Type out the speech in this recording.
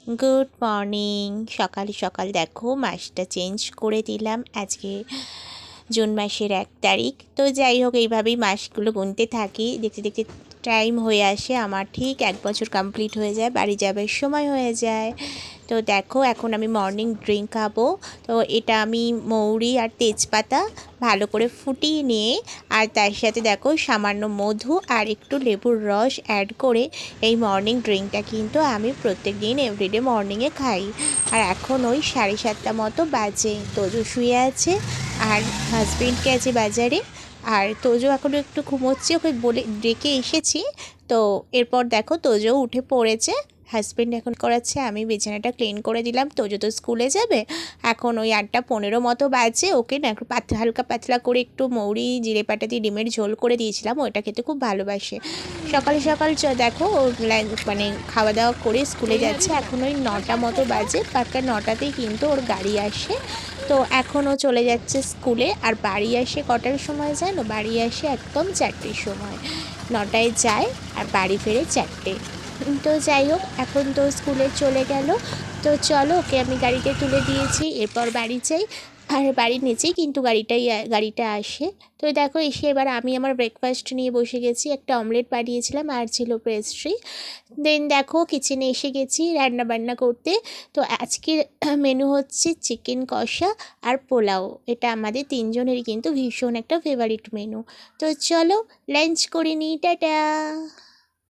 Good morning. সকাল সকাল দেখো মাসটা চেঞ্জ করে দিলাম। আজকে জুন মাসের 1 তারিখ। তো যাই হোক, এইভাবেই মাসগুলো গুনতে থাকি। দেখতে দেখতে টাইম হয়ে আসে আমার, ঠিক 1 বছর কমপ্লিট হয়ে যায়, বাড়ি যাবার সময় হয়ে যায়। তো দেখো এখন আমি মর্নিং ড্রিঙ্ক খাবো। তো এটা আমি মৌরি আর তেজপাতা ভালো করে ফুটিয়ে নিয়ে, আর তার সাথে দেখো সামান্য মধু আর একটু লেবুর রস অ্যাড করে এই মর্নিং ড্রিঙ্কটা কিন্তু আমি প্রত্যেক দিন এভরিডে মর্নিংয়ে খাই। আর এখন ওই 7:30 মতো বাজে, তোজো শুয়ে আছে আর হাজবেন্ড গেছে বাজারে। আর তোজো এখনও একটু ঘুমোচ্ছে, ওকে বলে ডেকে এসেছি। তো এরপর দেখো তোজো উঠে পড়েছে, হাজবেন্ড এখন করাচ্ছে, আমি বিছানাটা ক্লিন করে দিলাম। তোজো তো স্কুলে যাবে। এখন ওই 8টা 15 মতো বাজে, ওকে না একটু হালকা পাতলা করে একটু মৌরি জিরে পাটা দিয়ে ডিমের ঝোল করে দিয়েছিলাম, ওইটা খেতে খুব ভালোবাসে। সকাল সকাল দেখো ও মানে খাওয়া দাওয়া করে স্কুলে যাচ্ছে। এখন ওই 9টা মতো বাজে, পাক্কা 9টাতেই কিন্তু ওর গাড়ি আসে। তো এখন ও চলে যাচ্ছে স্কুলে। আর বাড়ি আসে কটার সময় জানো? বাড়ি আসে একদম 4টের সময়। 9টায় যায় আর বাড়ি ফেরে 4টে। তো যাই হোক, এখন তো স্কুলে চলে গেল। তো চলো, ওকে আমি গাড়িতে তুলে দিয়েছি, এরপর বাড়ি যাই। আর বাড়ির নিচেই কিন্তু গাড়িটা আসে। তো দেখো এসে এবার আমি আমার ব্রেকফাস্ট নিয়ে বসে গেছি। একটা অমলেট বানিয়েছিলাম আর ছিল পেস্ট্রি। দেন দেখো কিচেনে এসে গেছি রান্না বান্না করতে। তো আজকের মেনু হচ্ছে চিকেন কষা আর পোলাও। এটা আমাদের তিনজনেরই কিন্তু ভীষণ একটা ফেভারিট মেনু। তো চলো লাঞ্চ করে নিই, টাটা।